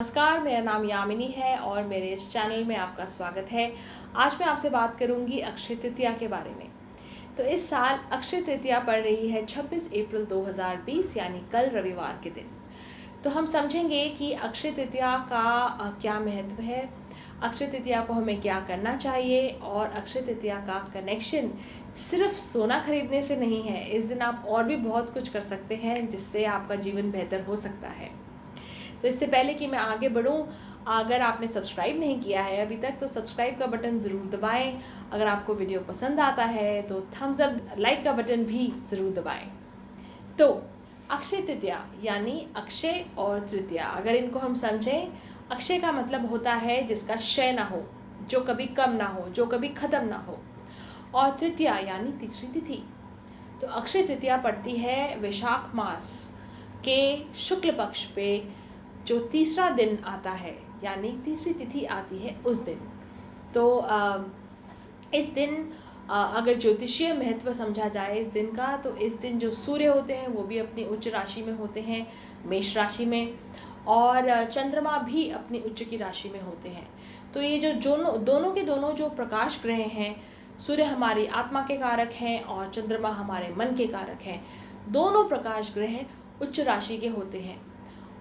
नमस्कार, मेरा नाम यामिनी है और मेरे इस चैनल में आपका स्वागत है। आज मैं आपसे बात करूंगी अक्षय तृतीया के बारे में। तो इस साल अक्षय तृतीया पड़ रही है 26 अप्रैल 2020 यानी कल रविवार के दिन। तो हम समझेंगे कि अक्षय तृतीया का क्या महत्व है, अक्षय तृतीया को हमें क्या करना चाहिए और अक्षय तृतीया का कनेक्शन सिर्फ सोना खरीदने से नहीं है। इस दिन आप और भी बहुत कुछ कर सकते हैं जिससे आपका जीवन बेहतर हो सकता है। तो इससे पहले कि मैं आगे बढ़ूं, अगर आपने सब्सक्राइब नहीं किया है अभी तक तो सब्सक्राइब का बटन ज़रूर दबाएं। अगर आपको वीडियो पसंद आता है तो थम्स अप लाइक का बटन भी ज़रूर दबाएं। तो अक्षय तृतीया यानी अक्षय और तृतीया, अगर इनको हम समझें, अक्षय का मतलब होता है जिसका क्षय ना हो, जो कभी कम ना हो, जो कभी ख़त्म ना हो, और तृतीया यानी तीसरी तिथि। तो अक्षय तृतीया पड़ती है वैशाख मास के शुक्ल पक्ष पे जो तीसरा दिन आता है, यानी तीसरी तिथि आती है उस दिन। तो इस दिन अगर ज्योतिषीय महत्व समझा जाए इस दिन का, तो इस दिन जो सूर्य होते हैं वो भी अपनी उच्च राशि में होते हैं, मेष राशि में, और चंद्रमा भी अपनी उच्च की राशि में होते हैं। तो ये जो दोनों के दोनों जो प्रकाश ग्रह हैं, सूर्य हमारी आत्मा के कारक हैं और चंद्रमा हमारे मन के कारक हैं। दोनों प्रकाश ग्रह उच्च राशि के होते हैं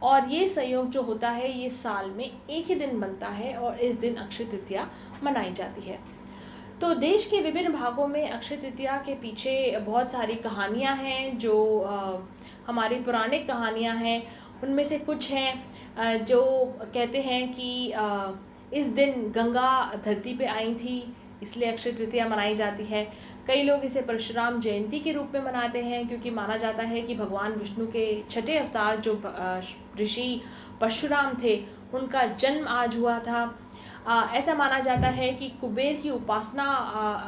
और ये संयोग जो होता है ये साल में एक ही दिन बनता है और इस दिन अक्षय तृतीया मनाई जाती है। तो देश के विभिन्न भागों में अक्षय तृतीया के पीछे बहुत सारी कहानियाँ हैं जो हमारी पौराणिक कहानियाँ हैं। उनमें से कुछ हैं जो कहते हैं कि इस दिन गंगा धरती पे आई थी, इसलिए अक्षय तृतीया मनाई जाती है। कई लोग इसे परशुराम जयंती के रूप में मनाते हैं क्योंकि माना जाता है कि भगवान विष्णु के छठे अवतार जो ऋषि परशुराम थे उनका जन्म आज हुआ था। ऐसा माना जाता है कि कुबेर की उपासना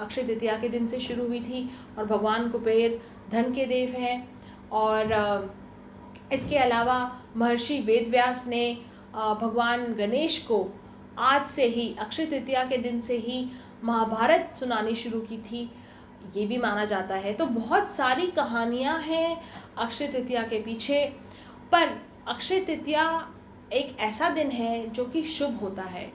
अक्षय तृतीया के दिन से शुरू हुई थी और भगवान कुबेर धन के देव हैं। और इसके अलावा महर्षि वेदव्यास ने भगवान गणेश को आज से ही अक्षय तृतीया के दिन से ही महाभारत सुनानी शुरू की थी, ये भी माना जाता है। तो बहुत सारी कहानियाँ हैं अक्षय तृतीया के पीछे, पर अक्षय तृतीया एक ऐसा दिन है जो कि शुभ होता है।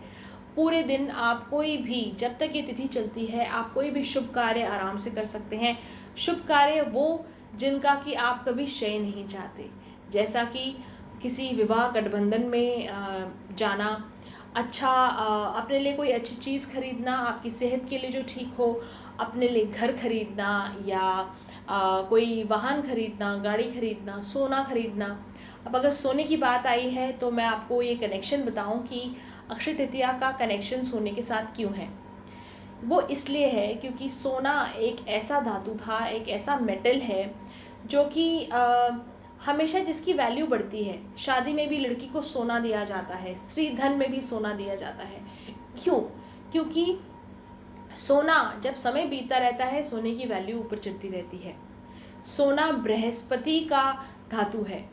पूरे दिन आप कोई भी, जब तक ये तिथि चलती है, आप कोई भी शुभ कार्य आराम से कर सकते हैं। शुभ कार्य वो जिनका कि आप कभी क्षय नहीं चाहते, जैसा कि किसी विवाह गठबंधन में जाना, अच्छा अपने लिए कोई अच्छी चीज़ खरीदना, आपकी सेहत के लिए जो ठीक हो, अपने लिए घर खरीदना या कोई वाहन खरीदना, गाड़ी खरीदना, सोना खरीदना। अब अगर सोने की बात आई है तो मैं आपको ये कनेक्शन बताऊं कि अक्षय तृतीया का कनेक्शन सोने के साथ क्यों है। वो इसलिए है क्योंकि सोना एक ऐसा धातु था, एक ऐसा मेटल है जो कि हमेशा जिसकी वैल्यू बढ़ती है। शादी में भी लड़की को सोना दिया जाता है, स्त्री धन में भी सोना दिया जाता है। क्यों? क्योंकि सोना जब समय बीतता रहता है सोने की वैल्यू ऊपर चढ़ती रहती है। सोना बृहस्पति का धातु है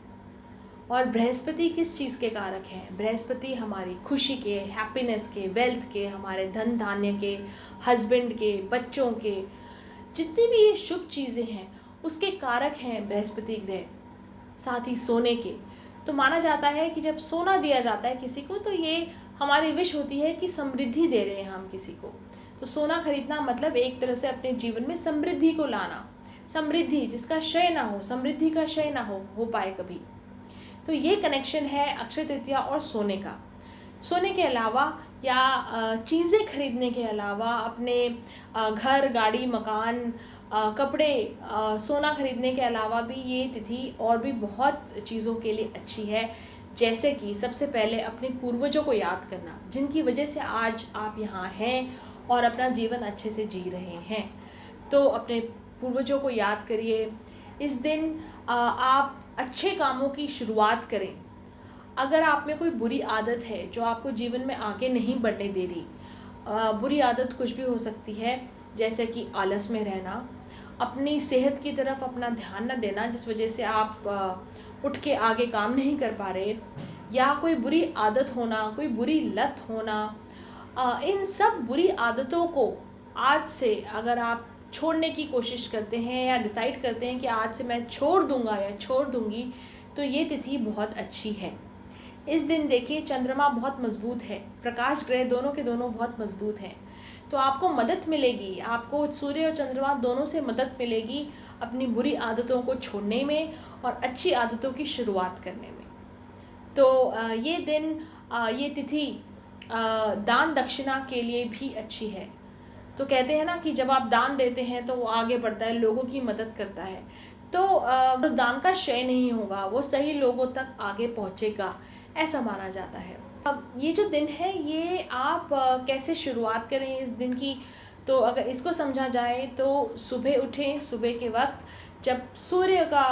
और बृहस्पति किस चीज़ के कारक हैं? बृहस्पति हमारी खुशी के, हैप्पीनेस के, वेल्थ के, हमारे धन धान्य के, हस्बैंड के, बच्चों के, जितनी भी ये शुभ चीज़ें हैं उसके कारक हैं बृहस्पति ग्रह, साथ ही सोने के। तो माना जाता है कि जब सोना दिया जाता है किसी को तो ये हमारी विश होती है कि समृद्धि दे रहे हैं हम किसी को। तो सोना खरीदना मतलब एक तरह से अपने जीवन में समृद्धि को लाना, समृद्धि जिसका क्षय ना हो, समृद्धि का क्षय ना हो पाए कभी। तो ये कनेक्शन है अक्षय तृतीया और सोने का। सोने के अलावा या चीज़ें खरीदने के अलावा अपने घर, गाड़ी, मकान, कपड़े, सोना खरीदने के अलावा भी ये तिथि और भी बहुत चीज़ों के लिए अच्छी है। जैसे कि सबसे पहले अपने पूर्वजों को याद करना, जिनकी वजह से आज आप यहाँ हैं और अपना जीवन अच्छे से जी रहे हैं। तो अपने पूर्वजों को याद करिए। इस दिन आप अच्छे कामों की शुरुआत करें। अगर आप में कोई बुरी आदत है जो आपको जीवन में आगे नहीं बढ़ने दे रही, बुरी आदत कुछ भी हो सकती है, जैसे कि आलस में रहना, अपनी सेहत की तरफ अपना ध्यान न देना जिस वजह से आप उठ के आगे काम नहीं कर पा रहे, या कोई बुरी आदत होना, कोई बुरी लत होना, इन सब बुरी आदतों को आज से अगर आप छोड़ने की कोशिश करते हैं या डिसाइड करते हैं कि आज से मैं छोड़ दूंगा या छोड़ दूंगी, तो ये तिथि बहुत अच्छी है। इस दिन देखिए चंद्रमा बहुत मजबूत है, प्रकाश ग्रह दोनों के दोनों बहुत मजबूत हैं, तो आपको मदद मिलेगी, आपको सूर्य और चंद्रमा दोनों से मदद मिलेगी अपनी बुरी आदतों को छोड़ने में और अच्छी आदतों की शुरुआत करने में। तो ये दिन, ये तिथि दान दक्षिणा के लिए भी अच्छी है। तो कहते हैं ना कि जब आप दान देते हैं तो वो आगे बढ़ता है, लोगों की मदद करता है, तो उस दान का क्षय नहीं होगा, वो सही लोगों तक आगे पहुंचेगा, ऐसा माना जाता है। अब ये जो दिन है ये आप कैसे शुरुआत करें इस दिन की, तो अगर इसको समझा जाए तो सुबह उठें, सुबह के वक्त जब सूर्य का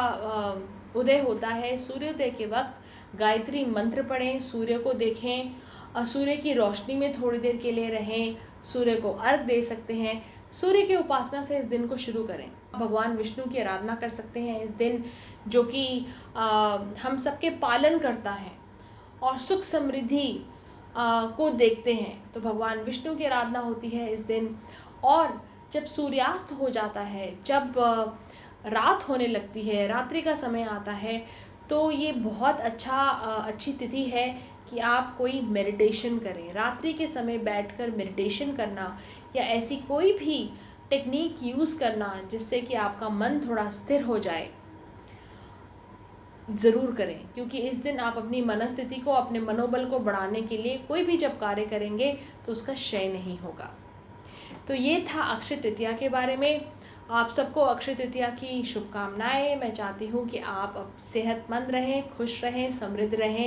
उदय होता है, सूर्योदय के वक्त गायत्री मंत्र पढ़ें, सूर्य को देखें, सूर्य की रोशनी में थोड़ी देर के लिए रहें, सूर्य को अर्घ दे सकते हैं। सूर्य की उपासना से इस दिन को शुरू करें। भगवान विष्णु की आराधना कर सकते हैं इस दिन, जो कि हम सबके पालन करता है और सुख समृद्धि को देखते हैं, तो भगवान विष्णु की आराधना होती है इस दिन। और जब सूर्यास्त हो जाता है, जब रात होने लगती है, रात्रि का समय आता है, तो ये बहुत अच्छी तिथि है कि आप कोई मेडिटेशन करें। रात्रि के समय बैठकर मेडिटेशन करना या ऐसी कोई भी टेक्निक यूज़ करना जिससे कि आपका मन थोड़ा स्थिर हो जाए, ज़रूर करें, क्योंकि इस दिन आप अपनी मनस्थिति को, अपने मनोबल को बढ़ाने के लिए कोई भी जब कार्य करेंगे तो उसका क्षय नहीं होगा। तो ये था अक्षय तृतीया के बारे में। आप सबको अक्षय तृतीया की शुभकामनाएं। मैं चाहती हूँ कि आप सेहतमंद रहें, खुश रहें, समृद्ध रहें